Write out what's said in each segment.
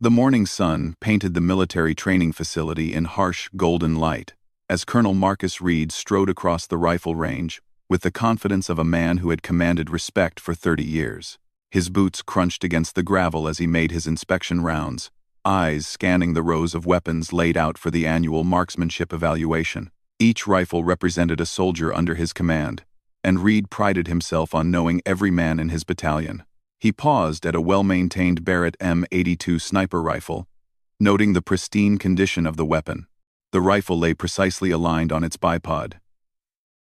The morning sun painted the military training facility in harsh golden light, as Colonel Marcus Reed strode across the rifle range, with the confidence of a man who had commanded respect for 30 years. His boots crunched against the gravel as he made his inspection rounds, eyes scanning the rows of weapons laid out for the annual marksmanship evaluation. Each rifle represented a soldier under his command, and Reed prided himself on knowing every man in his battalion. He paused at a well-maintained Barrett M82 sniper rifle, noting the pristine condition of the weapon. The rifle lay precisely aligned on its bipod,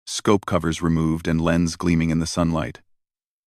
scope covers removed and lens gleaming in the sunlight.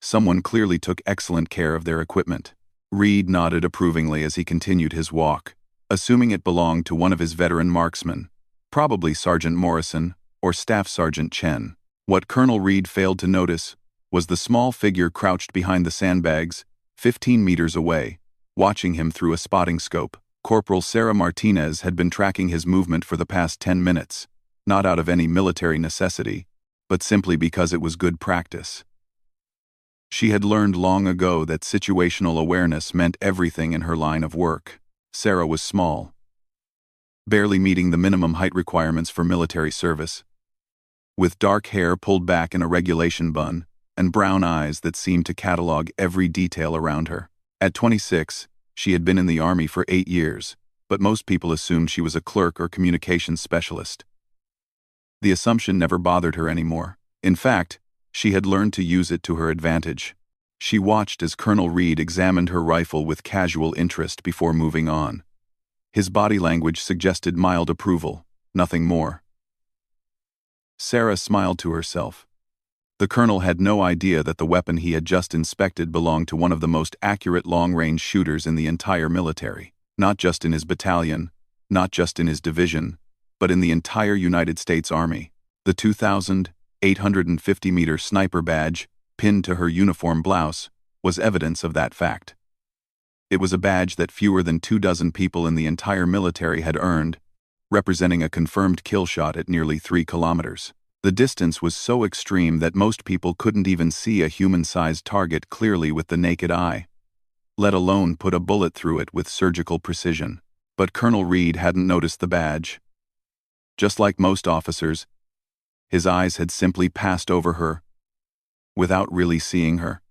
Someone clearly took excellent care of their equipment. Reed nodded approvingly as he continued his walk, assuming it belonged to one of his veteran marksmen, probably Sergeant Morrison or Staff Sergeant Chen. What Colonel Reed failed to notice was the small figure crouched behind the sandbags, 15 meters away, watching him through a spotting scope. Corporal Sarah Martinez had been tracking his movement for the past 10 minutes, not out of any military necessity, but simply because it was good practice. She had learned long ago that situational awareness meant everything in her line of work. Sarah was small, barely meeting the minimum height requirements for military service, with dark hair pulled back in a regulation bun, and brown eyes that seemed to catalog every detail around her. At 26, she had been in the Army for 8 years, but most people assumed she was a clerk or communications specialist. The assumption never bothered her anymore. In fact, she had learned to use it to her advantage. She watched as Colonel Reed examined her rifle with casual interest before moving on. His body language suggested mild approval, nothing more. Sarah smiled to herself. The colonel had no idea that the weapon he had just inspected belonged to one of the most accurate long-range shooters in the entire military, not just in his battalion, not just in his division, but in the entire United States Army. The 2,850-meter sniper badge, pinned to her uniform blouse, was evidence of that fact. It was a badge that fewer than 24 people in the entire military had earned, representing a confirmed kill shot at nearly 3 kilometers. The distance was so extreme that most people couldn't even see a human-sized target clearly with the naked eye, let alone put a bullet through it with surgical precision. But Colonel Reed hadn't noticed the badge. Just like most officers, his eyes had simply passed over her, without really seeing her.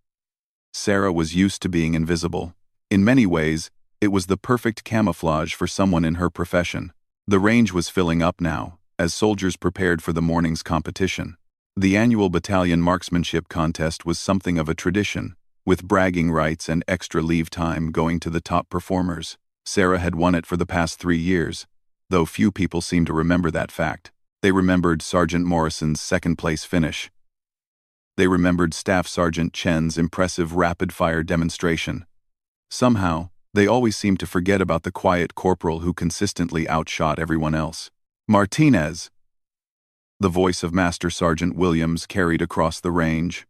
Sarah was used to being invisible. In many ways, it was the perfect camouflage for someone in her profession. The range was filling up now, as soldiers prepared for the morning's competition. The annual battalion marksmanship contest was something of a tradition, with bragging rights and extra leave time going to the top performers. Sarah had won it for the past 3 years, though few people seemed to remember that fact. They remembered Sergeant Morrison's second-place finish. They remembered Staff Sergeant Chen's impressive rapid-fire demonstration. Somehow, they always seemed to forget about the quiet corporal who consistently outshot everyone else. "Martinez!" The voice of Master Sergeant Williams carried across the range.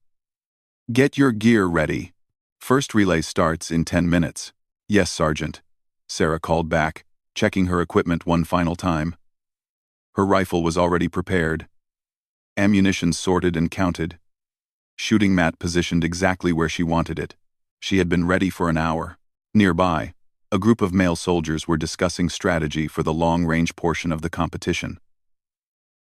"Get your gear ready. First relay starts in 10 minutes. "Yes, Sergeant," Sarah called back, checking her equipment one final time. Her rifle was already prepared, ammunition sorted and counted, shooting mat positioned exactly where she wanted it. She had been ready for an hour. Nearby, a group of male soldiers were discussing strategy for the long-range portion of the competition.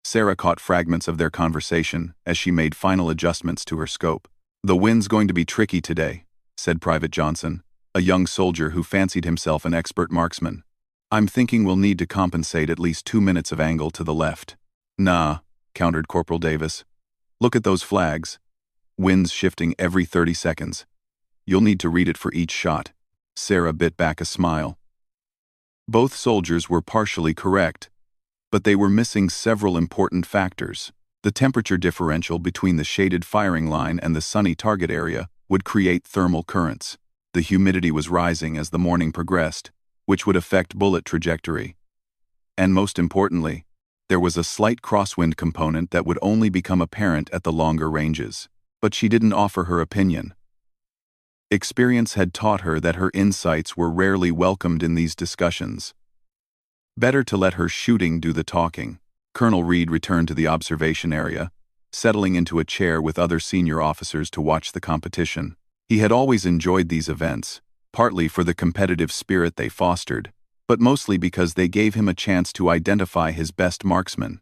Sarah caught fragments of their conversation as she made final adjustments to her scope. "The wind's going to be tricky today," said Private Johnson, a young soldier who fancied himself an expert marksman. "I'm thinking we'll need to compensate at least 2 minutes of angle to the left." "Nah," countered Corporal Davis. "Look at those flags. Wind's shifting every 30 seconds. You'll need to read it for each shot." Sarah bit back a smile. Both soldiers were partially correct, but they were missing several important factors. The temperature differential between the shaded firing line and the sunny target area would create thermal currents. The humidity was rising as the morning progressed, which would affect bullet trajectory. And most importantly, there was a slight crosswind component that would only become apparent at the longer ranges. But she didn't offer her opinion. Experience had taught her that her insights were rarely welcomed in these discussions. Better to let her shooting do the talking. Colonel Reed returned to the observation area, settling into a chair with other senior officers to watch the competition. He had always enjoyed these events, partly for the competitive spirit they fostered, but mostly because they gave him a chance to identify his best marksman.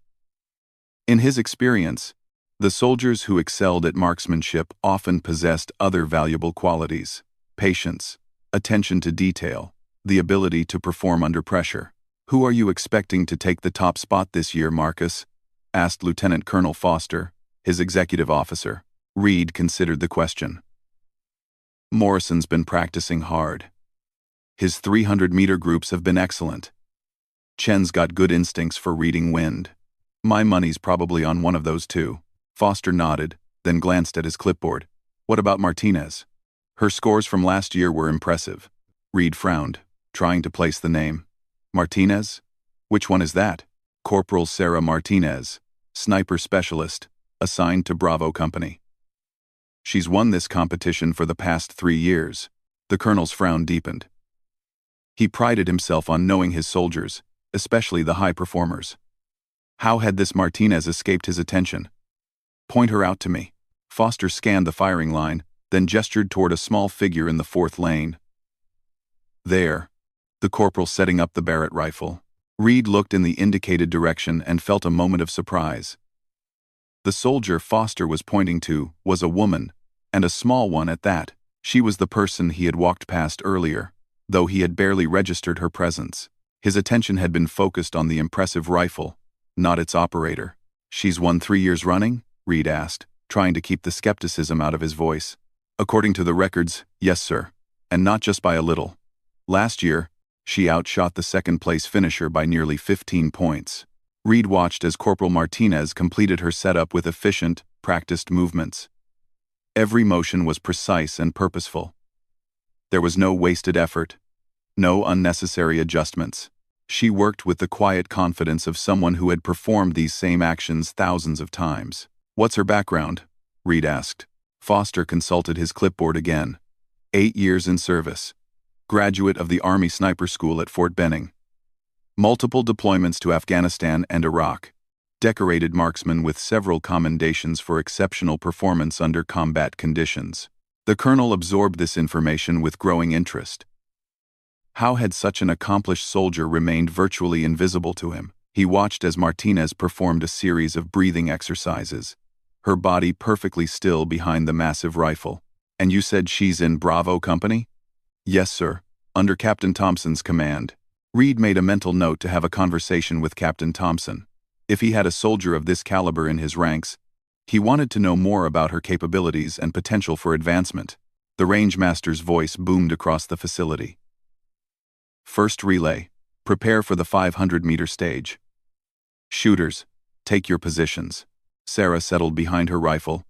In his experience, the soldiers who excelled at marksmanship often possessed other valuable qualities: patience, attention to detail, the ability to perform under pressure. "Who are you expecting to take the top spot this year, Marcus?" asked Lieutenant Colonel Foster, his executive officer. Reed considered the question. "Morrison's been practicing hard. His 300-meter groups have been excellent. Chen's got good instincts for reading wind. My money's probably on one of those two." Foster nodded, then glanced at his clipboard. "What about Martinez? Her scores from last year were impressive." Reed frowned, trying to place the name. "Martinez? Which one is that?" "Corporal Sarah Martinez, sniper specialist, assigned to Bravo Company. She's won this competition for the past 3 years." The colonel's frown deepened. He prided himself on knowing his soldiers, especially the high performers. How had this Martinez escaped his attention? "Point her out to me." Foster scanned the firing line, then gestured toward a small figure in the 4th lane. "There." The corporal setting up the Barrett rifle. Reed looked in the indicated direction and felt a moment of surprise. The soldier Foster was pointing to was a woman, and a small one at that. She was the person he had walked past earlier, though he had barely registered her presence. His attention had been focused on the impressive rifle, not its operator. "She's won 3 years running?" Reed asked, trying to keep the skepticism out of his voice. "According to the records, yes, sir. And not just by a little. Last year, she outshot the second-place finisher by nearly 15 points. Reed watched as Corporal Martinez completed her setup with efficient, practiced movements. Every motion was precise and purposeful. There was no wasted effort, no unnecessary adjustments. She worked with the quiet confidence of someone who had performed these same actions thousands of times. "What's her background?" Reed asked. Foster consulted his clipboard again. 8 years in service. Graduate of the Army Sniper School at Fort Benning. Multiple deployments to Afghanistan and Iraq. Decorated marksman with several commendations for exceptional performance under combat conditions." The colonel absorbed this information with growing interest. How had such an accomplished soldier remained virtually invisible to him? He watched as Martinez performed a series of breathing exercises, her body perfectly still behind the massive rifle. "And you said she's in Bravo Company?" "Yes, sir, under Captain Thompson's command." Reed made a mental note to have a conversation with Captain Thompson. If he had a soldier of this caliber in his ranks, he wanted to know more about her capabilities and potential for advancement. The rangemaster's voice boomed across the facility. "First relay, prepare for the 500-meter stage. Shooters, take your positions." Sarah settled behind her rifle,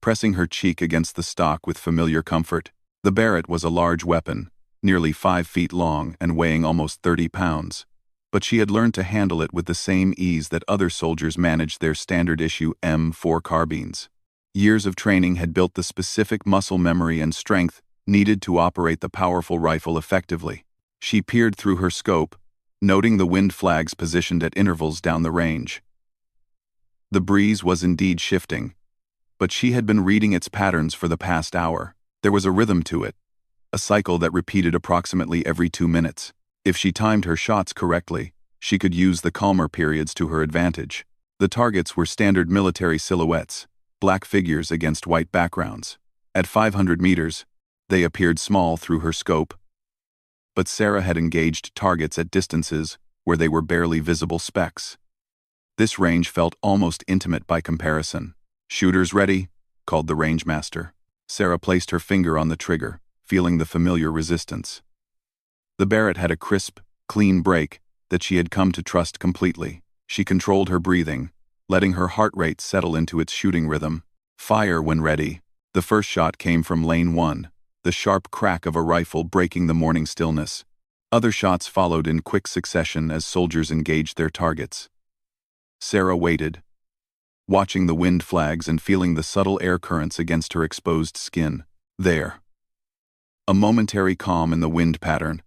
pressing her cheek against the stock with familiar comfort. The Barrett was a large weapon, nearly 5 feet long and weighing almost 30 pounds. But she had learned to handle it with the same ease that other soldiers managed their standard-issue M4 carbines. Years of training had built the specific muscle memory and strength needed to operate the powerful rifle effectively. She peered through her scope, noting the wind flags positioned at intervals down the range. The breeze was indeed shifting, but she had been reading its patterns for the past hour. There was a rhythm to it, a cycle that repeated approximately every 2 minutes. If she timed her shots correctly, she could use the calmer periods to her advantage. The targets were standard military silhouettes, black figures against white backgrounds. At 500 meters, they appeared small through her scope. But Sarah had engaged targets at distances where they were barely visible specks. This range felt almost intimate by comparison. "Shooters ready," called the rangemaster. Sarah placed her finger on the trigger, feeling the familiar resistance. The Barrett had a crisp, clean break that she had come to trust completely. She controlled her breathing, letting her heart rate settle into its shooting rhythm. "Fire when ready." The first shot came from lane 1, the sharp crack of a rifle breaking the morning stillness. Other shots followed in quick succession as soldiers engaged their targets. Sarah waited, watching the wind flags and feeling the subtle air currents against her exposed skin. There. A momentary calm in the wind pattern.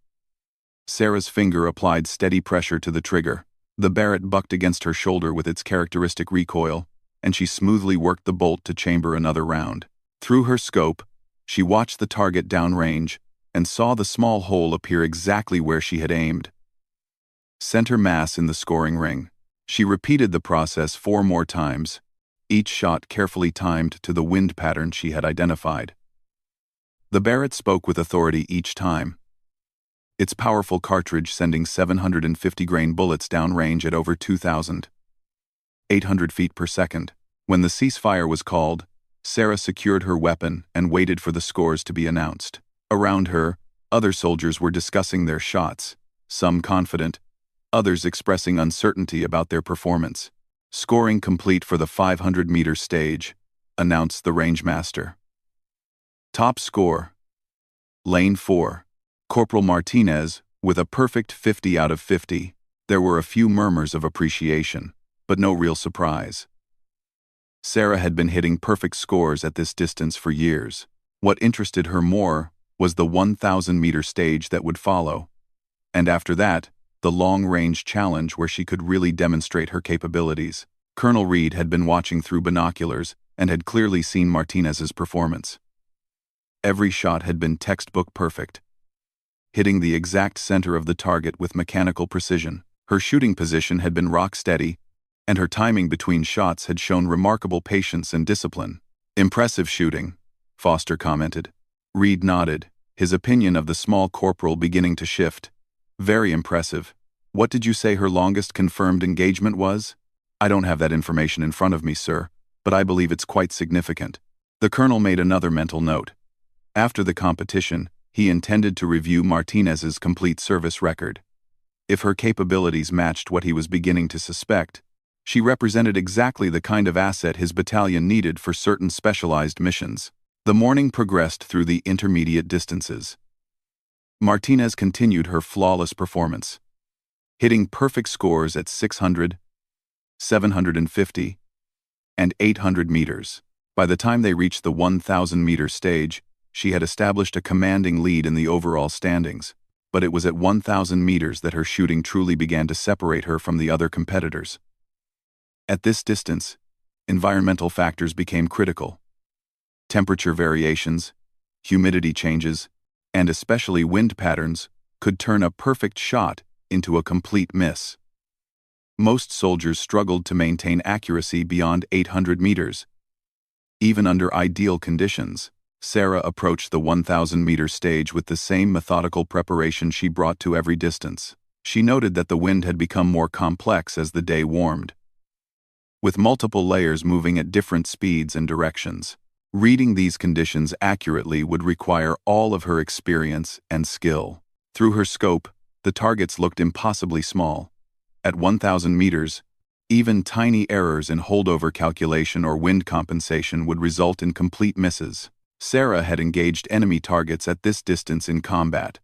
Sarah's finger applied steady pressure to the trigger. The Barrett bucked against her shoulder with its characteristic recoil, and she smoothly worked the bolt to chamber another round. Through her scope, she watched the target downrange and saw the small hole appear exactly where she had aimed. Center mass in the scoring ring. She repeated the process 4 more times, each shot carefully timed to the wind pattern she had identified. The Barrett spoke with authority each time, its powerful cartridge sending 750-grain bullets downrange at over 2,800 feet per second. When the ceasefire was called, Sarah secured her weapon and waited for the scores to be announced. Around her, other soldiers were discussing their shots, some confident, others expressing uncertainty about their performance. "Scoring complete for the 500-meter stage," announced the rangemaster. Top score. Lane 4. Corporal Martinez, with a perfect 50 out of 50. There were a few murmurs of appreciation, but no real surprise. Sarah had been hitting perfect scores at this distance for years. What interested her more was the 1,000-meter stage that would follow, and after that, the long-range challenge where she could really demonstrate her capabilities. Colonel Reed had been watching through binoculars and had clearly seen Martinez's performance. Every shot had been textbook perfect, hitting the exact center of the target with mechanical precision. Her shooting position had been rock steady, and her timing between shots had shown remarkable patience and discipline. "Impressive shooting," Foster commented. Reed nodded, his opinion of the small corporal beginning to shift. "Very impressive. What did you say her longest confirmed engagement was?" "I don't have that information in front of me, sir, but I believe it's quite significant." The colonel made another mental note. After the competition, he intended to review Martinez's complete service record. If her capabilities matched what he was beginning to suspect, she represented exactly the kind of asset his battalion needed for certain specialized missions. The morning progressed through the intermediate distances. Martinez continued her flawless performance, hitting perfect scores at 600, 750, and 800 meters. By the time they reached the 1,000-meter stage, she had established a commanding lead in the overall standings, but it was at 1,000 meters that her shooting truly began to separate her from the other competitors. At this distance, environmental factors became critical. Temperature variations, humidity changes, and especially wind patterns could turn a perfect shot into a complete miss. Most soldiers struggled to maintain accuracy beyond 800 meters. Even under ideal conditions, Sarah approached the 1,000-meter stage with the same methodical preparation she brought to every distance. She noted that the wind had become more complex as the day warmed, with multiple layers moving at different speeds and directions. Reading these conditions accurately would require all of her experience and skill. Through her scope, the targets looked impossibly small. At 1,000 meters, even tiny errors in holdover calculation or wind compensation would result in complete misses. Sarah had engaged enemy targets at this distance in combat,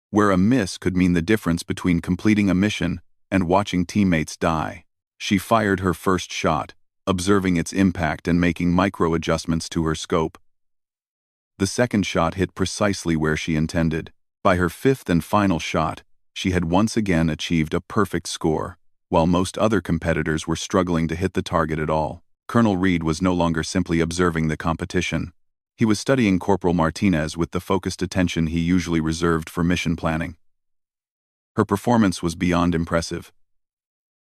where a miss could mean the difference between completing a mission and watching teammates die. She fired her first shot, observing its impact and making micro-adjustments to her scope. The second shot hit precisely where she intended. By her fifth and final shot, she had once again achieved a perfect score, while most other competitors were struggling to hit the target at all. Colonel Reed was no longer simply observing the competition. He was studying Corporal Martinez with the focused attention he usually reserved for mission planning. Her performance was beyond impressive.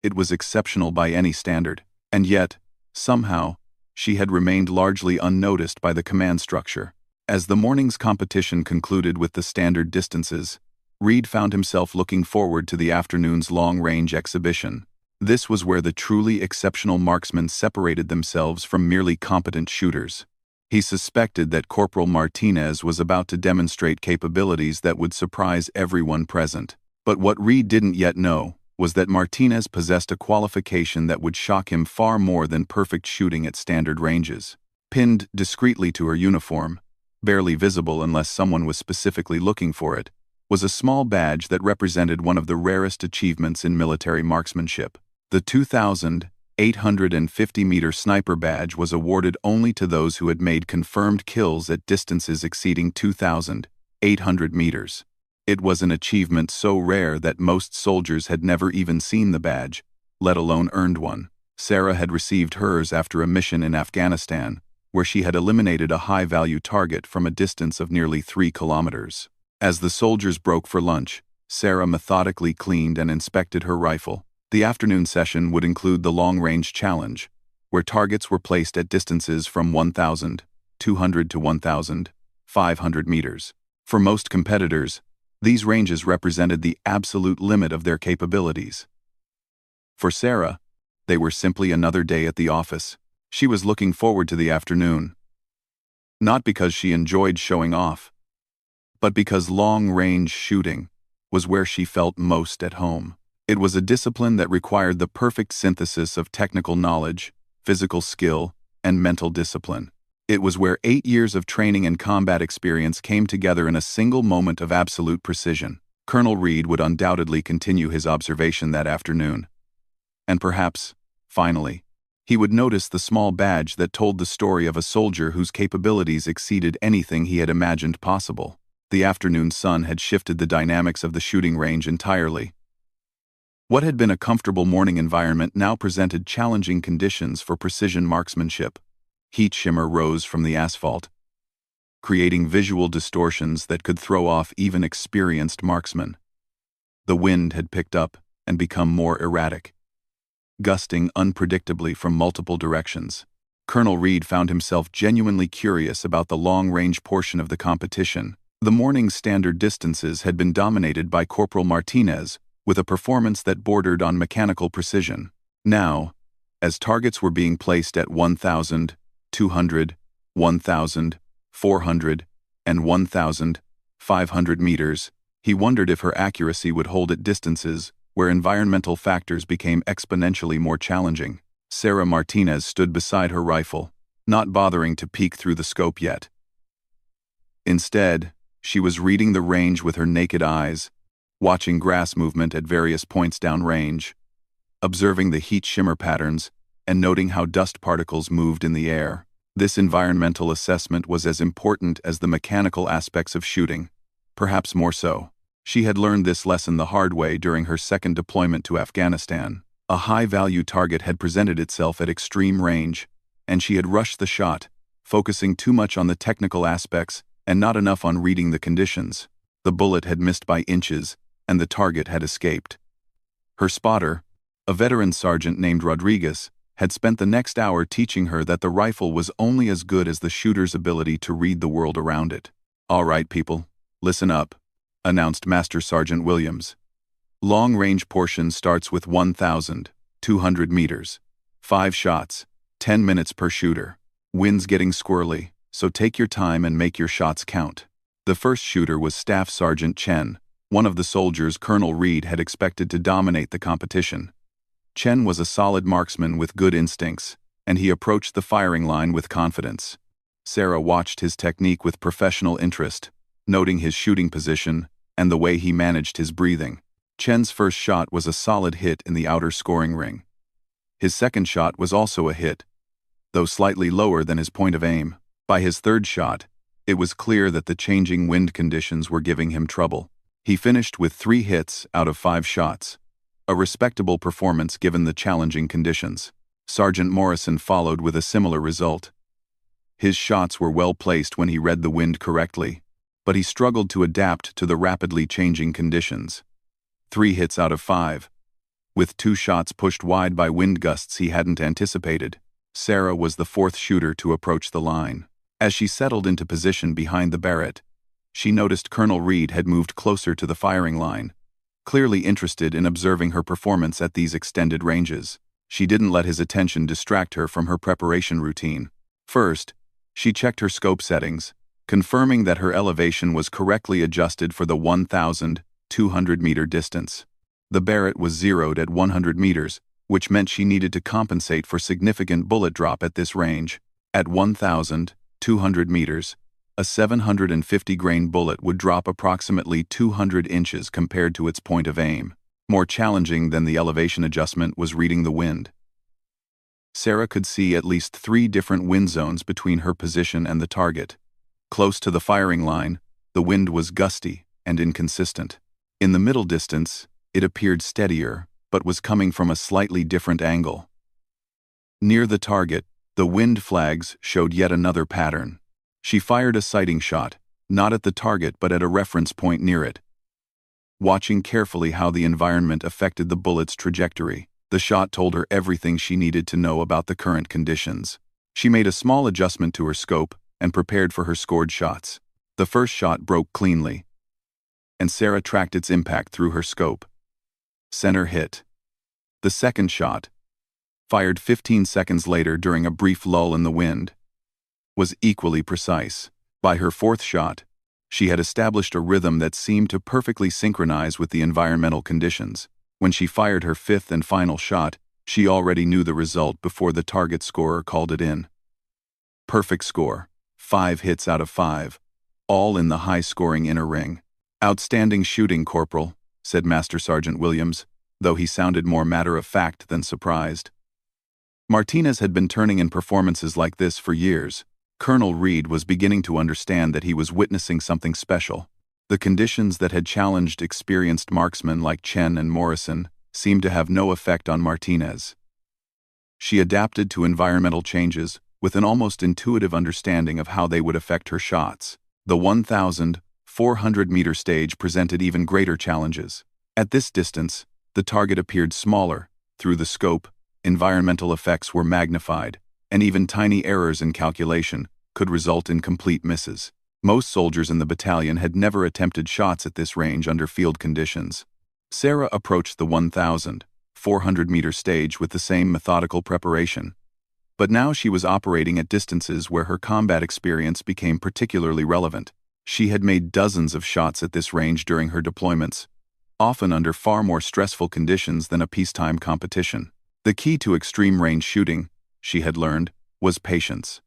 It was exceptional by any standard, and yet, somehow, she had remained largely unnoticed by the command structure. As the morning's competition concluded with the standard distances, Reed found himself looking forward to the afternoon's long-range exhibition. This was where the truly exceptional marksmen separated themselves from merely competent shooters. He suspected that Corporal Martinez was about to demonstrate capabilities that would surprise everyone present. But what Reed didn't yet know was that Martinez possessed a qualification that would shock him far more than perfect shooting at standard ranges. Pinned discreetly to her uniform, barely visible unless someone was specifically looking for it, was a small badge that represented one of the rarest achievements in military marksmanship. The 2,850-meter sniper badge was awarded only to those who had made confirmed kills at distances exceeding 2,800 meters. It was an achievement so rare that most soldiers had never even seen the badge, let alone earned one. Sarah had received hers after a mission in Afghanistan, where she had eliminated a high-value target from a distance of nearly 3 kilometers. As the soldiers broke for lunch, Sarah methodically cleaned and inspected her rifle. The afternoon session would include the long-range challenge, where targets were placed at distances from 1,200 to 1,500 meters. For most competitors, these ranges represented the absolute limit of their capabilities. For Sarah, they were simply another day at the office. She was looking forward to the afternoon, not because she enjoyed showing off, but because long-range shooting was where she felt most at home. It was a discipline that required the perfect synthesis of technical knowledge, physical skill, and mental discipline. It was where 8 years of training and combat experience came together in a single moment of absolute precision. Colonel Reed would undoubtedly continue his observation that afternoon. And perhaps, finally, he would notice the small badge that told the story of a soldier whose capabilities exceeded anything he had imagined possible. The afternoon sun had shifted the dynamics of the shooting range entirely. What had been a comfortable morning environment now presented challenging conditions for precision marksmanship. Heat shimmer rose from the asphalt, creating visual distortions that could throw off even experienced marksmen. The wind had picked up and become more erratic, gusting unpredictably from multiple directions. Colonel Reed found himself genuinely curious about the long-range portion of the competition. The morning's standard distances had been dominated by Corporal Martinez, with a performance that bordered on mechanical precision. Now, as targets were being placed at 1,200, 1,400, and 1,500 meters, he wondered if her accuracy would hold at distances where environmental factors became exponentially more challenging. Sarah Martinez stood beside her rifle, not bothering to peek through the scope yet. Instead, she was reading the range with her naked eyes, watching grass movement at various points downrange, observing the heat shimmer patterns, and noting how dust particles moved in the air. This environmental assessment was as important as the mechanical aspects of shooting, perhaps more so. She had learned this lesson the hard way during her second deployment to Afghanistan. A high-value target had presented itself at extreme range, and she had rushed the shot, focusing too much on the technical aspects and not enough on reading the conditions. The bullet had missed by inches, and the target had escaped. Her spotter, a veteran sergeant named Rodriguez, had spent the next hour teaching her that the rifle was only as good as the shooter's ability to read the world around it. "All right, people, listen up," announced Master Sergeant Williams. "Long-range portion starts with 1,200 meters. 5 shots, 10 minutes per shooter. Wind's getting squirrely, so take your time and make your shots count." The first shooter was Staff Sergeant Chen, one of the soldiers Colonel Reed had expected to dominate the competition. Chen was a solid marksman with good instincts, and he approached the firing line with confidence. Sarah watched his technique with professional interest, noting his shooting position and the way he managed his breathing. Chen's first shot was a solid hit in the outer scoring ring. His second shot was also a hit, though slightly lower than his point of aim. By his third shot, it was clear that the changing wind conditions were giving him trouble. He finished with 3 hits out of 5 shots, a respectable performance given the challenging conditions. Sergeant Morrison followed with a similar result. His shots were well placed when he read the wind correctly, but he struggled to adapt to the rapidly changing conditions. 3 hits out of 5, with 2 shots pushed wide by wind gusts he hadn't anticipated. Sarah was the 4th shooter to approach the line. As she settled into position behind the Barrett, she noticed Colonel Reed had moved closer to the firing line, clearly interested in observing her performance at these extended ranges. She didn't let his attention distract her from her preparation routine. First, she checked her scope settings, confirming that her elevation was correctly adjusted for the 1,200-meter distance. The Barrett was zeroed at 100 meters, which meant she needed to compensate for significant bullet drop at this range. At 1,200 meters, a 750-grain bullet would drop approximately 200 inches compared to its point of aim. More challenging than the elevation adjustment was reading the wind. Sarah could see at least 3 different wind zones between her position and the target. Close to the firing line, the wind was gusty and inconsistent. In the middle distance, it appeared steadier, but was coming from a slightly different angle. Near the target, The wind flags showed yet another pattern. She fired a sighting shot, not at the target but at a reference point near it. Watching carefully how the environment affected the bullet's trajectory, the shot told her everything she needed to know about the current conditions. She made a small adjustment to her scope and prepared for her scored shots. The first shot broke cleanly, and Sarah tracked its impact through her scope. Center hit. The second shot, fired 15 seconds later during a brief lull in the wind, was equally precise. By her fourth shot, she had established a rhythm that seemed to perfectly synchronize with the environmental conditions. When she fired her fifth and final shot, she already knew the result before the target scorer called it in. Perfect score, 5 hits out of 5, all in the high-scoring inner ring. "Outstanding shooting, Corporal," said Master Sergeant Williams, though he sounded more matter-of-fact than surprised. Martinez had been turning in performances like this for years. Colonel Reed was beginning to understand that he was witnessing something special. The conditions that had challenged experienced marksmen like Chen and Morrison seemed to have no effect on Martinez. She adapted to environmental changes with an almost intuitive understanding of how they would affect her shots. The 1,400-meter stage presented even greater challenges. At this distance, the target appeared smaller. Through the scope, environmental effects were magnified, and even tiny errors in calculation could result in complete misses. Most soldiers in the battalion had never attempted shots at this range under field conditions. Sarah approached the 1,400-meter stage with the same methodical preparation. But now she was operating at distances where her combat experience became particularly relevant. She had made dozens of shots at this range during her deployments, often under far more stressful conditions than a peacetime competition. The key to extreme range shooting, she had learned, was patience.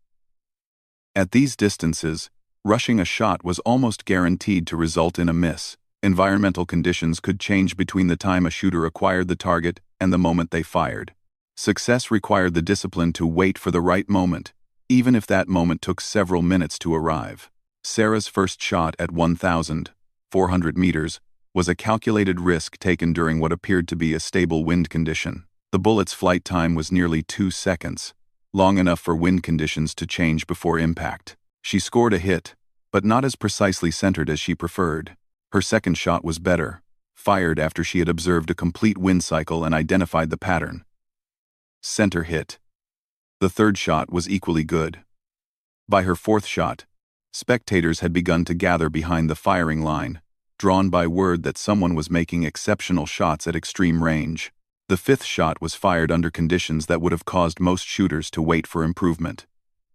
At these distances, rushing a shot was almost guaranteed to result in a miss. Environmental conditions could change between the time a shooter acquired the target and the moment they fired. Success required the discipline to wait for the right moment, even if that moment took several minutes to arrive. Sarah's first shot at 1,400 meters was a calculated risk taken during what appeared to be a stable wind condition. The bullet's flight time was nearly 2 seconds, long enough for wind conditions to change before impact. She scored a hit, but not as precisely centered as she preferred. Her second shot was better, fired after she had observed a complete wind cycle and identified the pattern. Center hit. The third shot was equally good. By her fourth shot, spectators had begun to gather behind the firing line, drawn by word that someone was making exceptional shots at extreme range. The fifth shot was fired under conditions that would have caused most shooters to wait for improvement.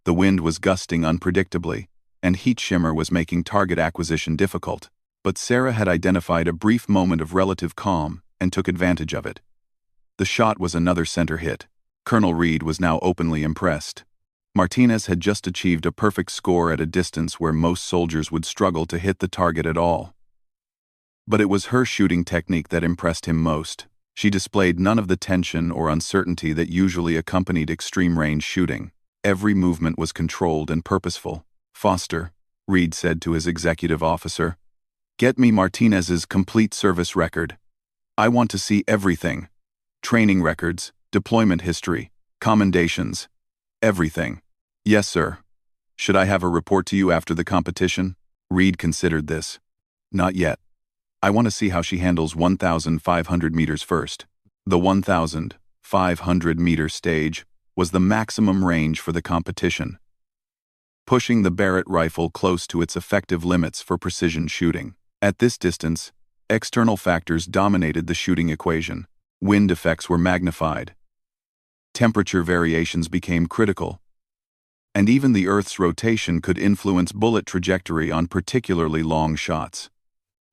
The wind was gusting unpredictably, and heat shimmer was making target acquisition difficult. But Sarah had identified a brief moment of relative calm and took advantage of it. The shot was another center hit. Colonel Reed was now openly impressed. Martinez had just achieved a perfect score at a distance where most soldiers would struggle to hit the target at all. But it was her shooting technique that impressed him most. She displayed none of the tension or uncertainty that usually accompanied extreme-range shooting. Every movement was controlled and purposeful. "Foster," Reed said to his executive officer, "get me Martinez's complete service record. I want to see everything. Training records, deployment history, commendations, everything." "Yes, sir. Should I have a report to you after the competition?" Reed considered this. "Not yet. I want to see how she handles 1,500 meters first." The 1,500-meter stage was the maximum range for the competition, pushing the Barrett rifle close to its effective limits for precision shooting. At this distance, external factors dominated the shooting equation. Wind effects were magnified. Temperature variations became critical. And even the Earth's rotation could influence bullet trajectory on particularly long shots.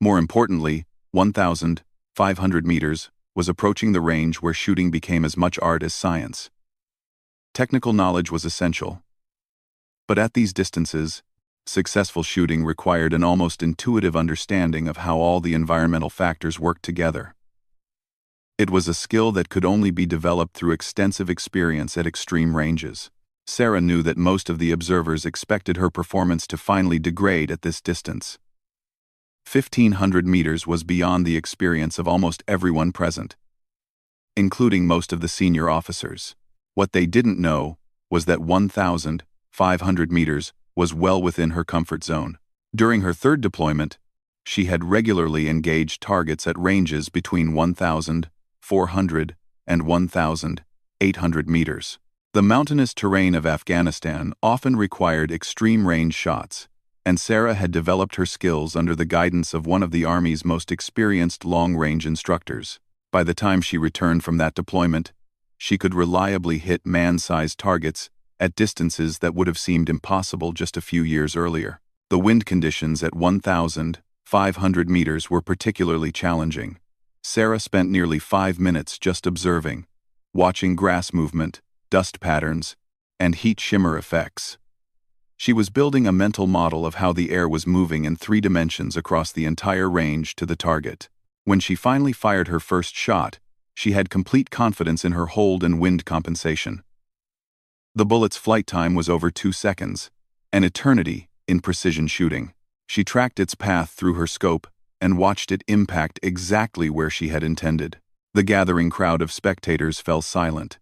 More importantly, 1,500 meters was approaching the range where shooting became as much art as science. Technical knowledge was essential. But at these distances, successful shooting required an almost intuitive understanding of how all the environmental factors worked together. It was a skill that could only be developed through extensive experience at extreme ranges. Sarah knew that most of the observers expected her performance to finally degrade at this distance. 1,500 meters was beyond the experience of almost everyone present, including most of the senior officers. What they didn't know was that 1,500 meters was well within her comfort zone. During her third deployment, she had regularly engaged targets at ranges between 1,400 and 1,800 meters. The mountainous terrain of Afghanistan often required extreme-range shots, and Sarah had developed her skills under the guidance of one of the Army's most experienced long-range instructors. By the time she returned from that deployment, she could reliably hit man-sized targets at distances that would have seemed impossible just a few years earlier. The wind conditions at 1,500 meters were particularly challenging. Sarah spent nearly 5 minutes just observing, watching grass movement, dust patterns, and heat shimmer effects. She was building a mental model of how the air was moving in 3 dimensions across the entire range to the target. When she finally fired her first shot, she had complete confidence in her hold and wind compensation. The bullet's flight time was over 2 seconds, an eternity in precision shooting. She tracked its path through her scope and watched it impact exactly where she had intended. The gathering crowd of spectators fell silent.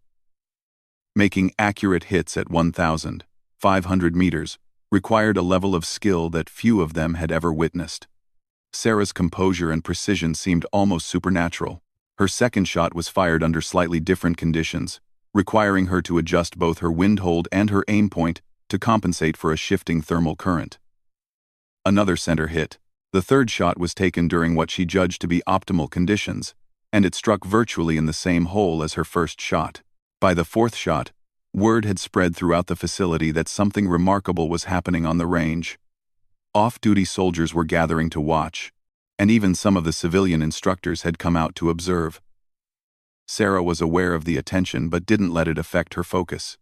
Making accurate hits at 1,500 meters required a level of skill that few of them had ever witnessed. Sarah's composure and precision seemed almost supernatural. Her second shot was fired under slightly different conditions, requiring her to adjust both her wind hold and her aim point to compensate for a shifting thermal current. Another center hit. The third shot was taken during what she judged to be optimal conditions, and it struck virtually in the same hole as her first shot. By the fourth shot, word had spread throughout the facility that something remarkable was happening on the range. Off-duty soldiers were gathering to watch, and even some of the civilian instructors had come out to observe. Sarah was aware of the attention but didn't let it affect her focus.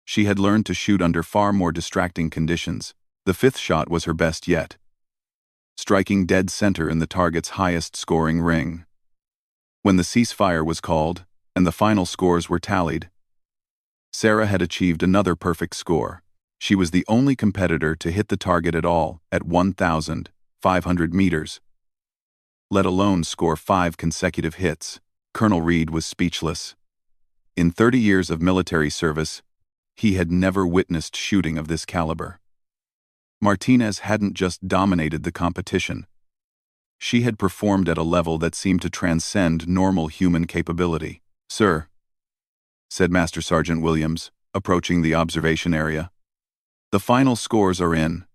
She had learned to shoot under far more distracting conditions. The fifth shot was her best yet, striking dead center in the target's highest scoring ring. When the ceasefire was called and the final scores were tallied, Sarah had achieved another perfect score. She was the only competitor to hit the target at all at 1,500 meters, let alone score 5 consecutive hits. Colonel Reed was speechless. In 30 years of military service, he had never witnessed shooting of this caliber. Martinez hadn't just dominated the competition. She had performed at a level that seemed to transcend normal human capability. "Sir," said Master Sergeant Williams, approaching the observation area, "the final scores are in."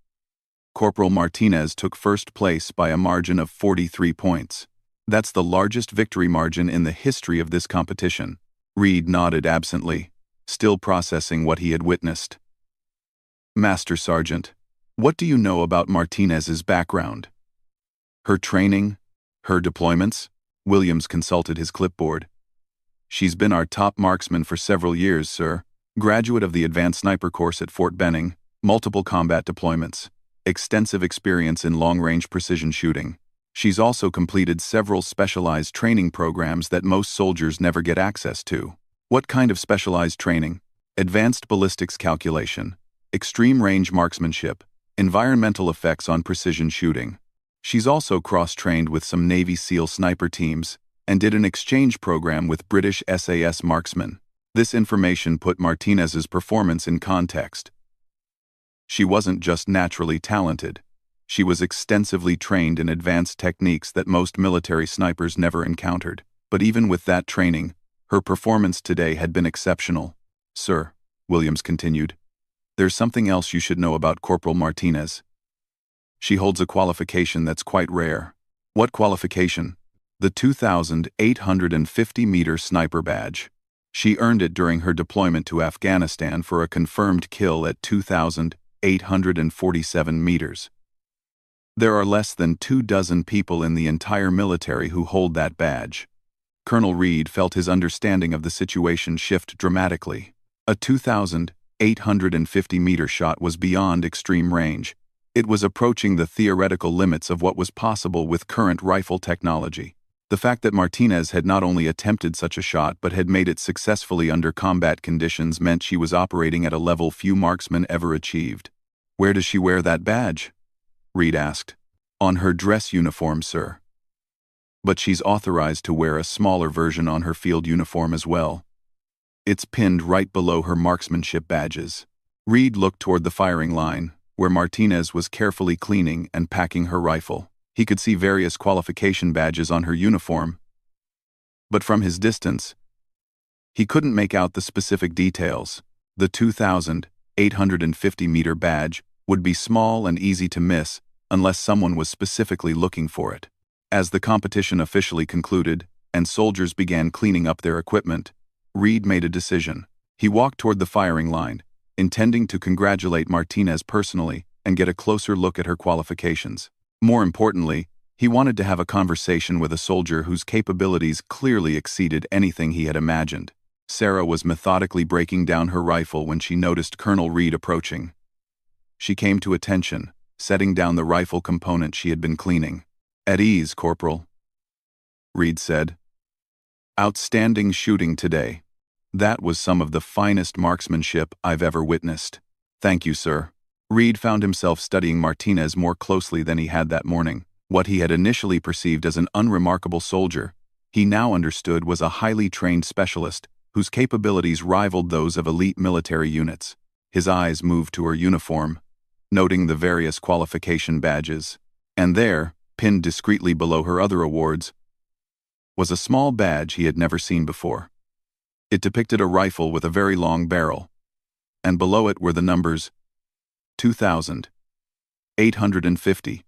Corporal Martinez took first place by a margin of 43 points. "That's the largest victory margin in the history of this competition." Reed nodded absently, still processing what he had witnessed. "Master Sergeant, what do you know about Martinez's background? Her training? Her deployments?" Williams consulted his clipboard. "She's been our top marksman for several years, sir. Graduate of the Advanced Sniper course at Fort Benning, multiple combat deployments, extensive experience in long-range precision shooting. She's also completed several specialized training programs that most soldiers never get access to." "What kind of specialized training?" "Advanced ballistics calculation, extreme-range marksmanship, environmental effects on precision shooting. She's also cross-trained with some Navy SEAL sniper teams and did an exchange program with British SAS marksmen." This information put Martinez's performance in context. She wasn't just naturally talented. She was extensively trained in advanced techniques that most military snipers never encountered. But even with that training, her performance today had been exceptional. "Sir," Williams continued, "there's something else you should know about Corporal Martinez. She holds a qualification that's quite rare." "What qualification?" "The 2,850-meter sniper badge. She earned it during her deployment to Afghanistan for a confirmed kill at 2,847 meters. There are less than 24 people in the entire military who hold that badge." Colonel Reed felt his understanding of the situation shift dramatically. A 2,850-meter shot was beyond extreme range. It was approaching the theoretical limits of what was possible with current rifle technology. The fact that Martinez had not only attempted such a shot but had made it successfully under combat conditions meant she was operating at a level few marksmen ever achieved. "Where does she wear that badge?" Reed asked. "On her dress uniform, sir. But she's authorized to wear a smaller version on her field uniform as well." It's pinned right below her marksmanship badges. Reed looked toward the firing line, where Martinez was carefully cleaning and packing her rifle. He could see various qualification badges on her uniform, but from his distance, he couldn't make out the specific details. The 2,850-meter badge would be small and easy to miss unless someone was specifically looking for it. As the competition officially concluded and soldiers began cleaning up their equipment, Reed made a decision. He walked toward the firing line, intending to congratulate Martinez personally and get a closer look at her qualifications. More importantly, he wanted to have a conversation with a soldier whose capabilities clearly exceeded anything he had imagined. Sarah was methodically breaking down her rifle when she noticed Colonel Reed approaching. She came to attention, setting down the rifle component she had been cleaning. "At ease, Corporal," Reed said. "Outstanding shooting today. That was some of the finest marksmanship I've ever witnessed." "Thank you, sir." Reed found himself studying Martinez more closely than he had that morning. What he had initially perceived as an unremarkable soldier, he now understood was a highly trained specialist whose capabilities rivaled those of elite military units. His eyes moved to her uniform, noting the various qualification badges. And there, pinned discreetly below her other awards, was a small badge he had never seen before. It depicted a rifle with a very long barrel, and below it were the numbers 2,850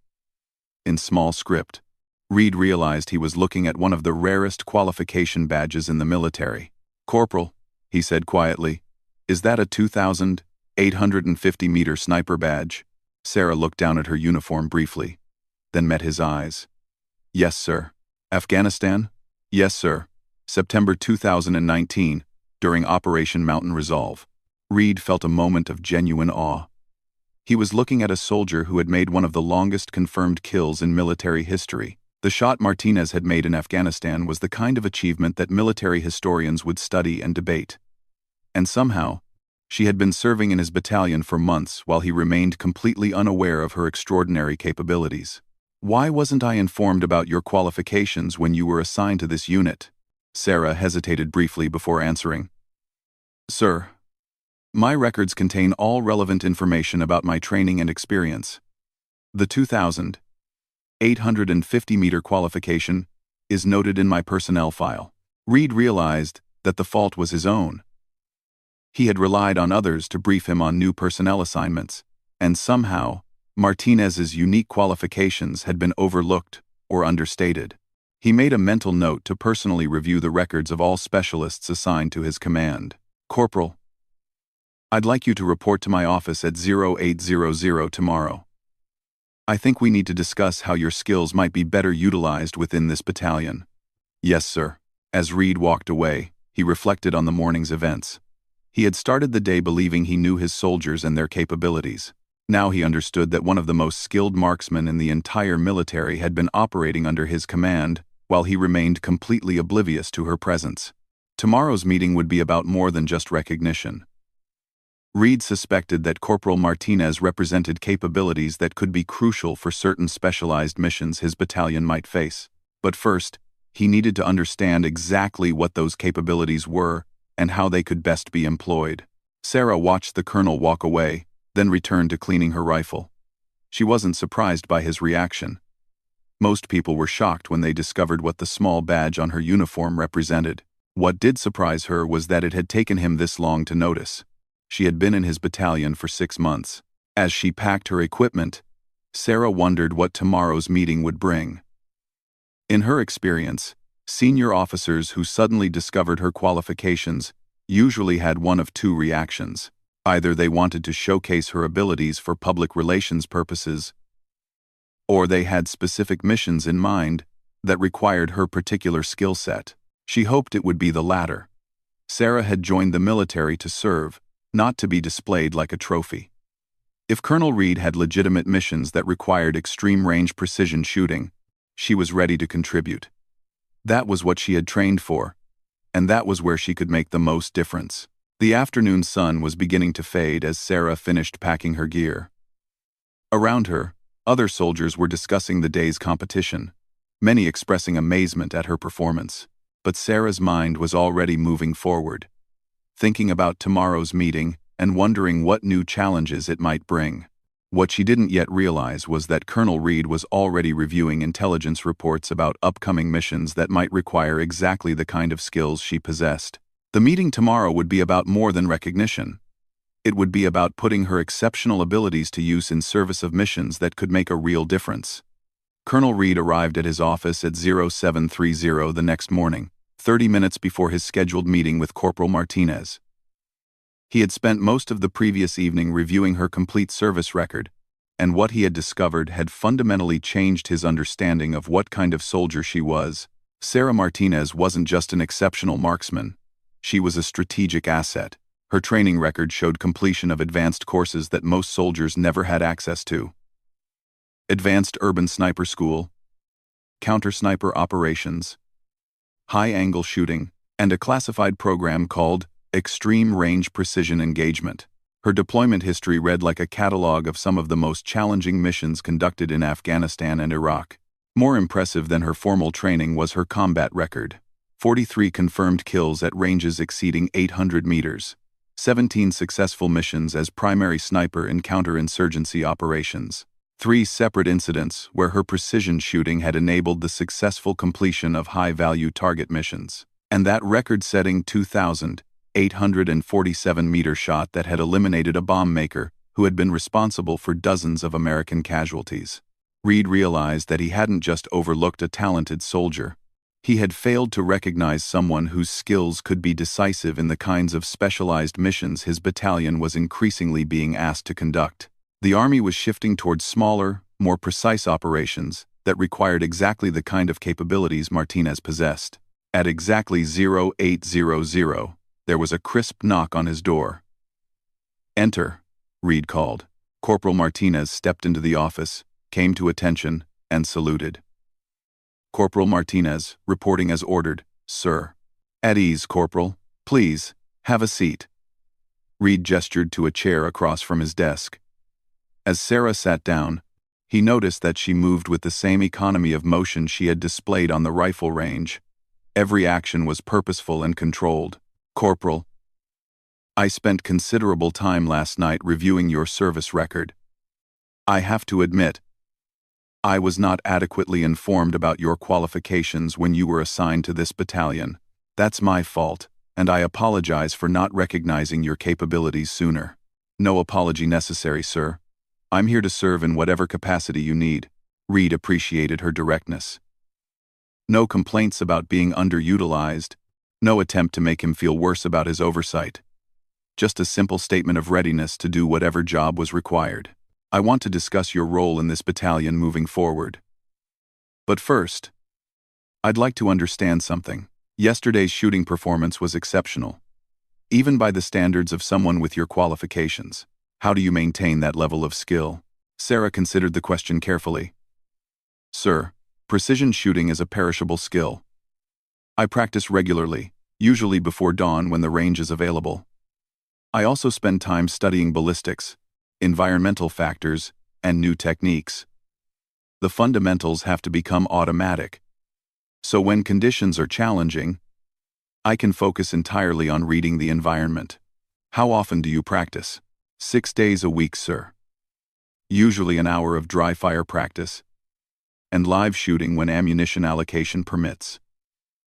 in small script. Reed realized he was looking at one of the rarest qualification badges in the military. "Corporal," he said quietly, "is that a 2,850-meter sniper badge?" Sarah looked down at her uniform briefly, then met his eyes. "Yes, sir." "Afghanistan?" "Yes, sir. September 2019, during Operation Mountain Resolve." Reed felt a moment of genuine awe. He was looking at a soldier who had made one of the longest confirmed kills in military history. The shot Martinez had made in Afghanistan was the kind of achievement that military historians would study and debate. And somehow, she had been serving in his battalion for months while he remained completely unaware of her extraordinary capabilities. "Why wasn't I informed about your qualifications when you were assigned to this unit?" Sarah hesitated briefly before answering. "Sir, my records contain all relevant information about my training and experience. The 2,850-meter qualification is noted in my personnel file." Reed realized that the fault was his own. He had relied on others to brief him on new personnel assignments, and somehow, Martinez's unique qualifications had been overlooked or understated. He made a mental note to personally review the records of all specialists assigned to his command. "Corporal, I'd like you to report to my office at 0800 tomorrow. I think we need to discuss how your skills might be better utilized within this battalion." "Yes, sir." As Reed walked away, he reflected on the morning's events. He had started the day believing he knew his soldiers and their capabilities. Now he understood that one of the most skilled marksmen in the entire military had been operating under his command, while he remained completely oblivious to her presence. Tomorrow's meeting would be about more than just recognition. Reed suspected that Corporal Martinez represented capabilities that could be crucial for certain specialized missions his battalion might face. But first, he needed to understand exactly what those capabilities were and how they could best be employed. Sarah watched the colonel walk away, then returned to cleaning her rifle. She wasn't surprised by his reaction. Most people were shocked when they discovered what the small badge on her uniform represented. What did surprise her was that it had taken him this long to notice. She had been in his battalion for 6 months. As she packed her equipment, Sarah wondered what tomorrow's meeting would bring. In her experience, senior officers who suddenly discovered her qualifications usually had one of two reactions. Either they wanted to showcase her abilities for public relations purposes, or they had specific missions in mind that required her particular skill set. She hoped it would be the latter. Sarah had joined the military to serve, not to be displayed like a trophy. If Colonel Reed had legitimate missions that required extreme-range precision shooting, she was ready to contribute. That was what she had trained for, and that was where she could make the most difference. The afternoon sun was beginning to fade as Sarah finished packing her gear. Around her, other soldiers were discussing the day's competition, many expressing amazement at her performance. But Sarah's mind was already moving forward. thinking about tomorrow's meeting and wondering what new challenges it might bring. What she didn't yet realize was that Colonel Reed was already reviewing intelligence reports about upcoming missions that might require exactly the kind of skills she possessed. The meeting tomorrow would be about more than recognition. It would be about putting her exceptional abilities to use in service of missions that could make a real difference. Colonel Reed arrived at his office at 0730 the next morning, 30 minutes before his scheduled meeting with Corporal Martinez. He had spent most of the previous evening reviewing her complete service record, and what he had discovered had fundamentally changed his understanding of what kind of soldier she was. Sarah Martinez wasn't just an exceptional marksman. She was a strategic asset. Her training record showed completion of advanced courses that most soldiers never had access to. Advanced Urban Sniper School, Counter-Sniper Operations, High-Angle Shooting, and a classified program called Extreme Range Precision Engagement. Her deployment history read like a catalog of some of the most challenging missions conducted in Afghanistan and Iraq. More impressive than her formal training was her combat record. 43 confirmed kills at ranges exceeding 800 meters. 17 successful missions as primary sniper in counterinsurgency operations. 3 separate incidents where her precision shooting had enabled the successful completion of high-value target missions. And that record-setting 2,847-meter shot that had eliminated a bomb maker who had been responsible for dozens of American casualties. Reed realized that he hadn't just overlooked a talented soldier. He had failed to recognize someone whose skills could be decisive in the kinds of specialized missions his battalion was increasingly being asked to conduct. The Army was shifting towards smaller, more precise operations that required exactly the kind of capabilities Martinez possessed. At exactly 0800, there was a crisp knock on his door. "Enter," Reed called. Corporal Martinez stepped into the office, came to attention, and saluted. Corporal Martinez, reporting as ordered, "Sir." "At ease, Corporal. Please, have a seat." Reed gestured to a chair across from his desk. As Sarah sat down, he noticed that she moved with the same economy of motion she had displayed on the rifle range. Every action was purposeful and controlled. "Corporal, I spent considerable time last night reviewing your service record. I have to admit, I was not adequately informed about your qualifications when you were assigned to this battalion. That's my fault, and I apologize for not recognizing your capabilities sooner." "No apology necessary, sir. I'm here to serve in whatever capacity you need." Reed appreciated her directness. No complaints about being underutilized, no attempt to make him feel worse about his oversight. Just a simple statement of readiness to do whatever job was required. "I want to discuss your role in this battalion moving forward. But first, I'd like to understand something. Yesterday's shooting performance was exceptional, even by the standards of someone with your qualifications. How do you maintain that level of skill?" Sarah considered the question carefully. "Sir, precision shooting is a perishable skill. I practice regularly, usually before dawn when the range is available. I also spend time studying ballistics, environmental factors, and new techniques. The fundamentals have to become automatic. So when conditions are challenging, I can focus entirely on reading the environment." "How often do you practice?" 6 days a week, sir. Usually an hour of dry fire practice, and live shooting when ammunition allocation permits.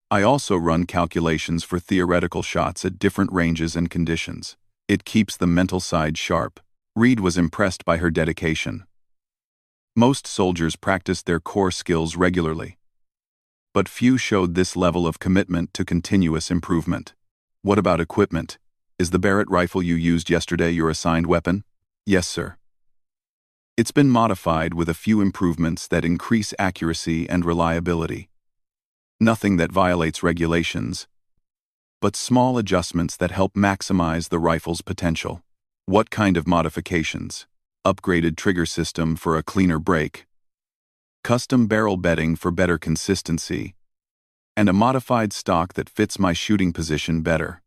I also run calculations for theoretical shots at different ranges and conditions. It keeps the mental side sharp." Reed was impressed by her dedication. Most soldiers practiced their core skills regularly, but few showed this level of commitment to continuous improvement. "What about equipment? Is the Barrett rifle you used yesterday your assigned weapon?" "Yes, sir. It's been modified with a few improvements that increase accuracy and reliability. Nothing that violates regulations, but small adjustments that help maximize the rifle's potential." "What kind of modifications?" "Upgraded trigger system for a cleaner break, custom barrel bedding for better consistency, and a modified stock that fits my shooting position better.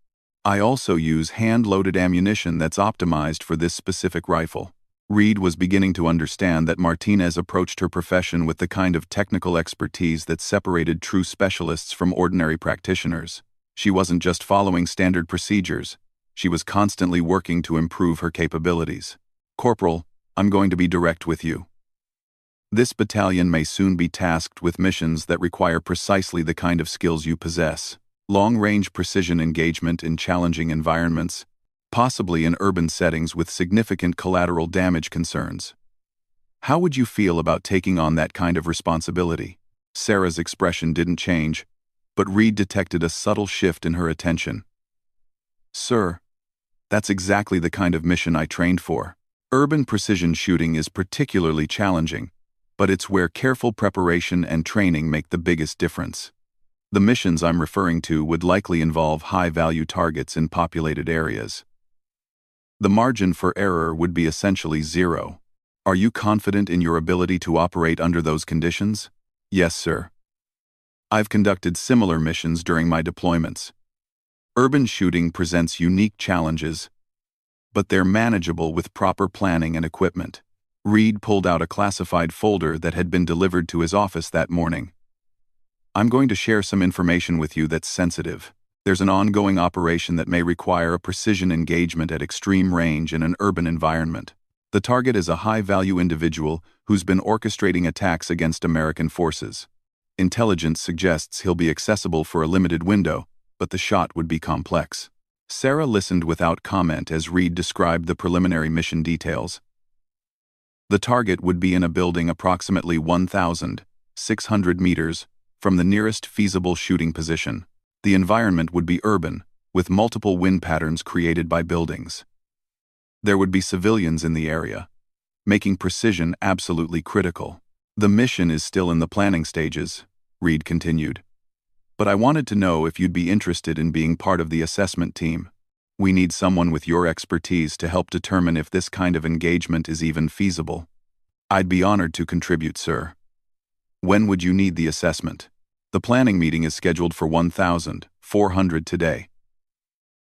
I also use hand-loaded ammunition that's optimized for this specific rifle." Reed was beginning to understand that Martinez approached her profession with the kind of technical expertise that separated true specialists from ordinary practitioners. She wasn't just following standard procedures, She was constantly working to improve her capabilities. "Corporal, I'm going to be direct with you. This battalion may soon be tasked with missions that require precisely the kind of skills you possess. Long-range precision engagement in challenging environments, possibly in urban settings with significant collateral damage concerns. How would you feel about taking on that kind of responsibility?" Sarah's expression didn't change, but Reed detected a subtle shift in her attention. "Sir, that's exactly the kind of mission I trained for. Urban precision shooting is particularly challenging, but it's where careful preparation and training make the biggest difference. The missions I'm referring to would likely involve high-value targets in populated areas. The margin for error would be essentially zero. Are you confident in your ability to operate under those conditions?" "Yes, sir. I've conducted similar missions during my deployments. Urban shooting presents unique challenges, but they're manageable with proper planning and equipment." Reed pulled out a classified folder that had been delivered to his office that morning. "I'm going to share some information with you that's sensitive. There's an ongoing operation that may require a precision engagement at extreme range in an urban environment. The target is a high-value individual who's been orchestrating attacks against American forces. Intelligence suggests he'll be accessible for a limited window, but the shot would be complex." Sarah listened without comment as Reed described the preliminary mission details. The target would be in a building approximately 1,600 meters from the nearest feasible shooting position. The environment would be urban, with multiple wind patterns created by buildings. There would be civilians in the area, making precision absolutely critical. "The mission is still in the planning stages," Reed continued. "But I wanted to know if you'd be interested in being part of the assessment team. We need someone with your expertise to help determine if this kind of engagement is even feasible." "I'd be honored to contribute, sir." "When would you need the assessment?" "The planning meeting is scheduled for 1,400 today.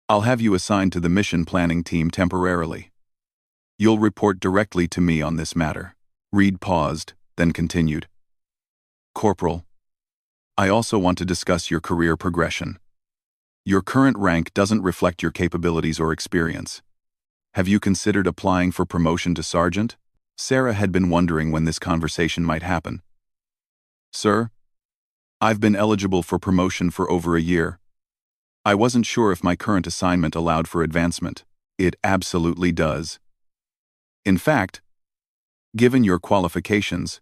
I'll have you assigned to the mission planning team temporarily. You'll report directly to me on this matter." Reed paused, then continued. "Corporal, I also want to discuss your career progression. Your current rank doesn't reflect your capabilities or experience. Have you considered applying for promotion to sergeant?" Sarah had been wondering when this conversation might happen. "Sir, I've been eligible for promotion for over a year. I wasn't sure if my current assignment allowed for advancement." "It absolutely does. In fact, given your qualifications,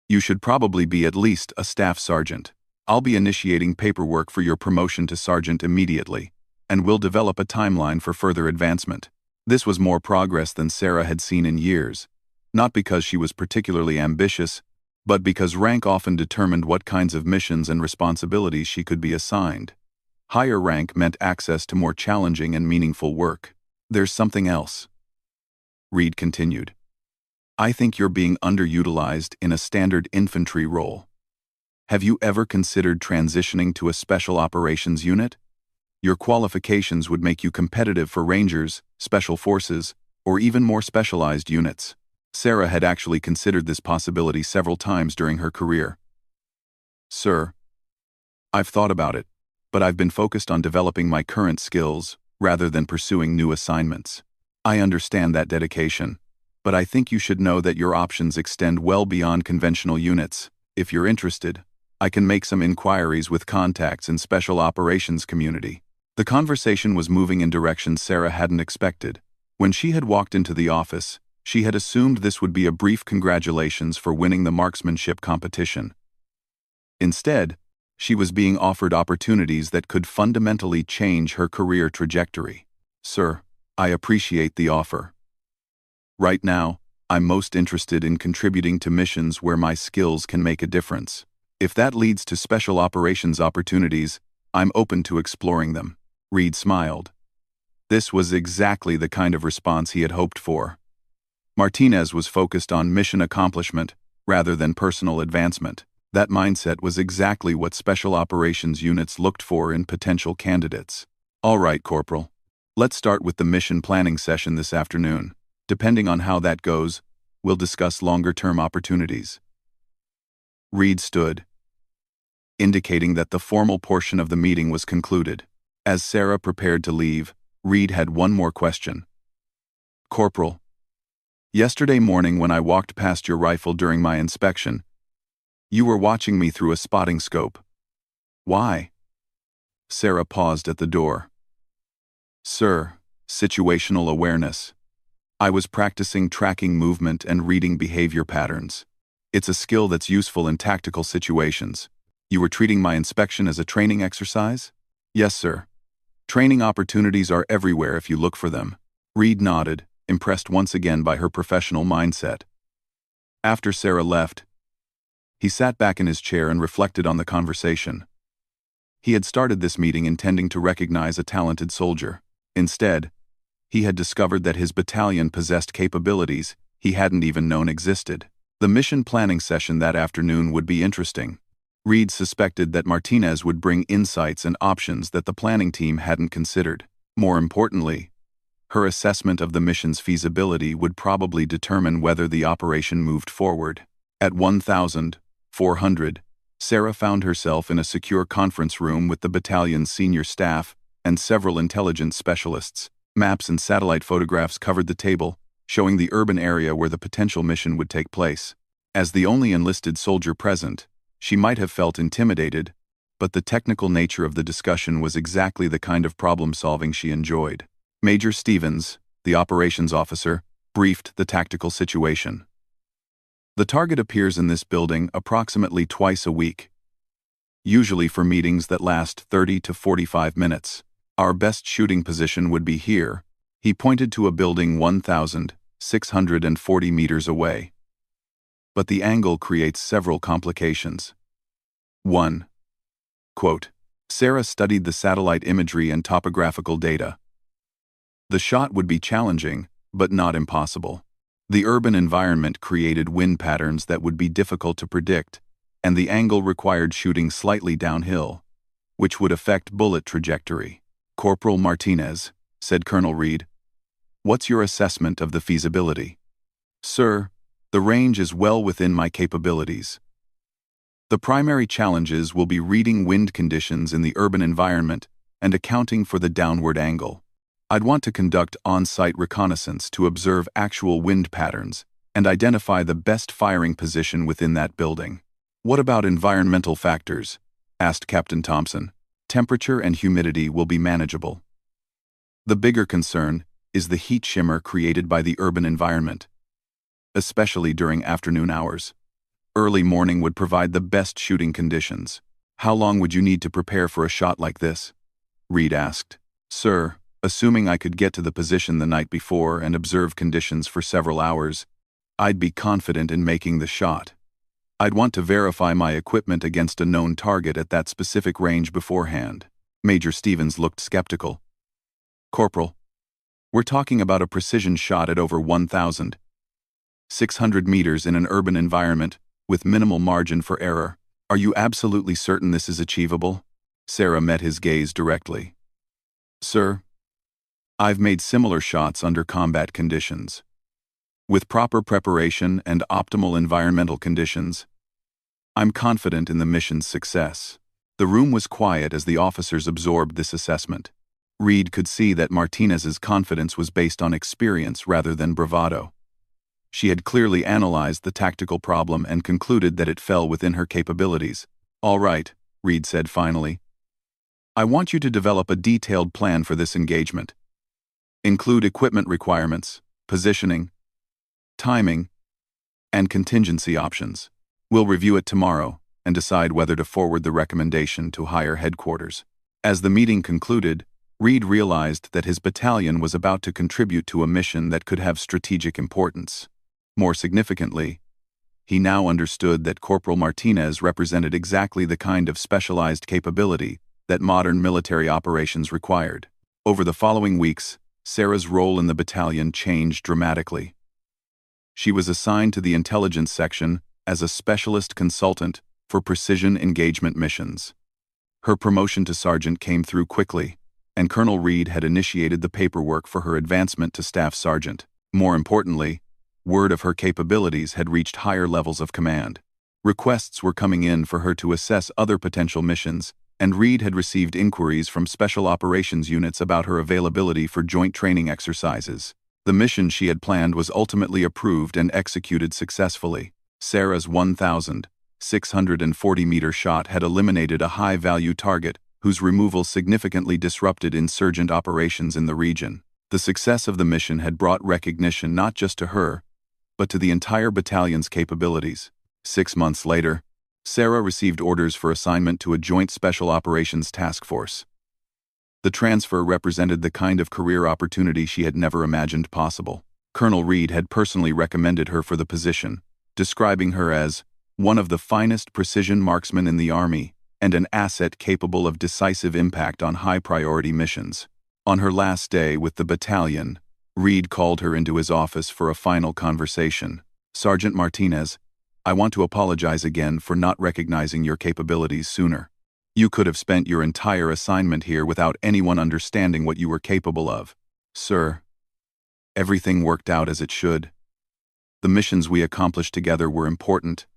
you should probably be at least a staff sergeant. I'll be initiating paperwork for your promotion to sergeant immediately, and we'll develop a timeline for further advancement." This was more progress than Sarah had seen in years, not because she was particularly ambitious, but because rank often determined what kinds of missions and responsibilities she could be assigned. Higher rank meant access to more challenging and meaningful work. "There's something else," Reed continued. "I think you're being underutilized in a standard infantry role. Have you ever considered transitioning to a special operations unit? Your qualifications would make you competitive for Rangers, Special Forces, or even more specialized units." Sarah had actually considered this possibility several times during her career. "Sir, I've thought about it, but I've been focused on developing my current skills rather than pursuing new assignments. I understand that dedication, but I think you should know that your options extend well beyond conventional units. If you're interested, I can make some inquiries with contacts in special operations community." The conversation was moving in directions Sarah hadn't expected. When she had walked into the office, she had assumed this would be a brief congratulations for winning the marksmanship competition. Instead, she was being offered opportunities that could fundamentally change her career trajectory. "Sir, I appreciate the offer. Right now, I'm most interested in contributing to missions where my skills can make a difference. If that leads to special operations opportunities, I'm open to exploring them." Reed smiled. This was exactly the kind of response he had hoped for. Martinez was focused on mission accomplishment rather than personal advancement. That mindset was exactly what special operations units looked for in potential candidates. "All right, Corporal. Let's start with the mission planning session this afternoon. Depending on how that goes, we'll discuss longer-term opportunities." Reed stood, indicating that the formal portion of the meeting was concluded. As Sarah prepared to leave, Reed had one more question. Corporal, yesterday morning when I walked past your rifle during my inspection, you were watching me through a spotting scope. Why? Sarah paused at the door. Sir, situational awareness. I was practicing tracking movement and reading behavior patterns. It's a skill that's useful in tactical situations. You were treating my inspection as a training exercise? Yes, sir. Training opportunities are everywhere if you look for them. Reed nodded, impressed once again by her professional mindset. After Sarah left, he sat back in his chair and reflected on the conversation. He had started this meeting intending to recognize a talented soldier. Instead, he had discovered that his battalion possessed capabilities he hadn't even known existed. The mission planning session that afternoon would be interesting. Reed suspected that Martinez would bring insights and options that the planning team hadn't considered. More importantly, her assessment of the mission's feasibility would probably determine whether the operation moved forward. At 1,400, Sarah found herself in a secure conference room with the battalion's senior staff and several intelligence specialists. Maps and satellite photographs covered the table, showing the urban area where the potential mission would take place. As the only enlisted soldier present, she might have felt intimidated, but the technical nature of the discussion was exactly the kind of problem-solving she enjoyed. Major Stevens, the operations officer, briefed the tactical situation. The target appears in this building approximately twice a week, usually for meetings that last 30 to 45 minutes. Our best shooting position would be here. He pointed to a building 1,640 meters away. But the angle creates several complications. 1. Quote, Sarah studied the satellite imagery and topographical data. The shot would be challenging, but not impossible. The urban environment created wind patterns that would be difficult to predict, and the angle required shooting slightly downhill, which would affect bullet trajectory. Corporal Martinez, said Colonel Reed, what's your assessment of the feasibility? Sir, the range is well within my capabilities. The primary challenges will be reading wind conditions in the urban environment and accounting for the downward angle. I'd want to conduct on-site reconnaissance to observe actual wind patterns and identify the best firing position within that building. What about environmental factors? Asked Captain Thompson. Temperature and humidity will be manageable. The bigger concern is the heat shimmer created by the urban environment, especially during afternoon hours. Early morning would provide the best shooting conditions. How long would you need to prepare for a shot like this? Reed asked. Sir, assuming I could get to the position the night before and observe conditions for several hours, I'd be confident in making the shot. I'd want to verify my equipment against a known target at that specific range beforehand. Major Stevens looked skeptical. Corporal, we're talking about a precision shot at over 1,600 meters in an urban environment with minimal margin for error. Are you absolutely certain this is achievable? Sarah met his gaze directly. Sir, I've made similar shots under combat conditions. With proper preparation and optimal environmental conditions, I'm confident in the mission's success. The room was quiet as the officers absorbed this assessment. Reed could see that Martinez's confidence was based on experience rather than bravado. She had clearly analyzed the tactical problem and concluded that it fell within her capabilities. All right, Reed said finally. I want you to develop a detailed plan for this engagement. Include equipment requirements, positioning, timing, and contingency options. We'll review it tomorrow and decide whether to forward the recommendation to higher headquarters. As the meeting concluded, Reed realized that his battalion was about to contribute to a mission that could have strategic importance. More significantly, he now understood that Corporal Martinez represented exactly the kind of specialized capability that modern military operations required. Over the following weeks, Sarah's role in the battalion changed dramatically. She was assigned to the intelligence section as a specialist consultant for precision engagement missions. Her promotion to sergeant came through quickly, and Colonel Reed had initiated the paperwork for her advancement to staff sergeant. More importantly, word of her capabilities had reached higher levels of command. Requests were coming in for her to assess other potential missions and Reed had received inquiries from special operations units about her availability for joint training exercises. The mission she had planned was ultimately approved and executed successfully. Sarah's 1,640-meter shot had eliminated a high-value target whose removal significantly disrupted insurgent operations in the region. The success of the mission had brought recognition not just to her, but to the entire battalion's capabilities. 6 months later, Sarah received orders for assignment to a joint special operations task force. The transfer represented the kind of career opportunity she had never imagined possible. Colonel Reed had personally recommended her for the position, describing her as one of the finest precision marksmen in the Army and an asset capable of decisive impact on high-priority missions. On her last day with the battalion, Reed called her into his office for a final conversation. "Sergeant Martinez, I want to apologize again for not recognizing your capabilities sooner. You could have spent your entire assignment here without anyone understanding what you were capable of. Sir, everything worked out as it should. The missions we accomplished together were important,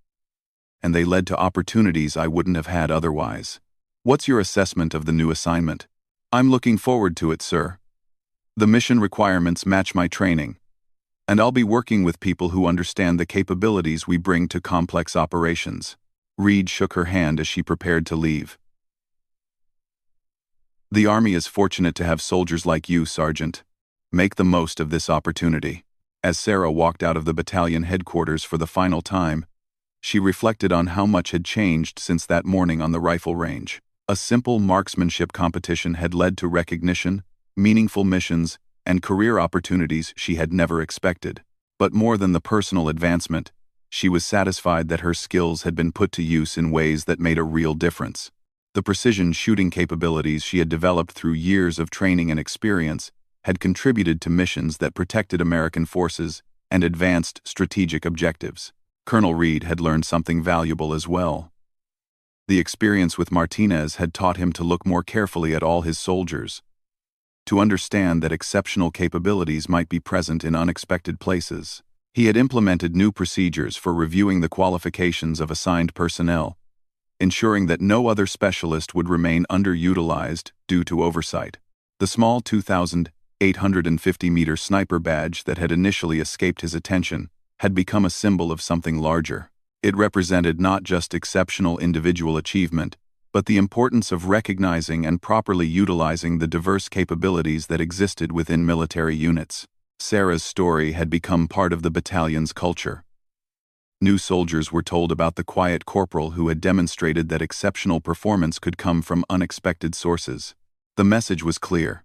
and they led to opportunities I wouldn't have had otherwise. What's your assessment of the new assignment?" "I'm looking forward to it, sir. The mission requirements match my training, and I'll be working with people who understand the capabilities we bring to complex operations." Reed shook her hand as she prepared to leave. "The Army is fortunate to have soldiers like you, Sergeant. Make the most of this opportunity." As Sarah walked out of the battalion headquarters for the final time, she reflected on how much had changed since that morning on the rifle range. A simple marksmanship competition had led to recognition, meaningful missions, and career opportunities she had never expected. But more than the personal advancement, she was satisfied that her skills had been put to use in ways that made a real difference. The precision shooting capabilities she had developed through years of training and experience had contributed to missions that protected American forces and advanced strategic objectives. Colonel Reed had learned something valuable as well. The experience with Martinez had taught him to look more carefully at all his soldiers, to understand that exceptional capabilities might be present in unexpected places. He had implemented new procedures for reviewing the qualifications of assigned personnel, ensuring that no other specialist would remain underutilized due to oversight. The small 2,850-meter sniper badge that had initially escaped his attention had become a symbol of something larger. It represented not just exceptional individual achievement, but the importance of recognizing and properly utilizing the diverse capabilities that existed within military units. Sarah's story had become part of the battalion's culture. New soldiers were told about the quiet corporal who had demonstrated that exceptional performance could come from unexpected sources. The message was clear.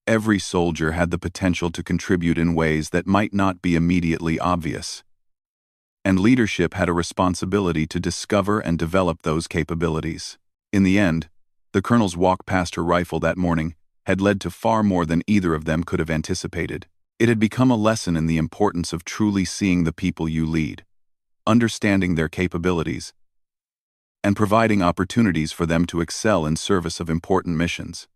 Every soldier had the potential to contribute in ways that might not be immediately obvious, and leadership had a responsibility to discover and develop those capabilities. In the end, the colonel's walk past her rifle that morning had led to far more than either of them could have anticipated. It had become a lesson in the importance of truly seeing the people you lead, understanding their capabilities, and providing opportunities for them to excel in service of important missions.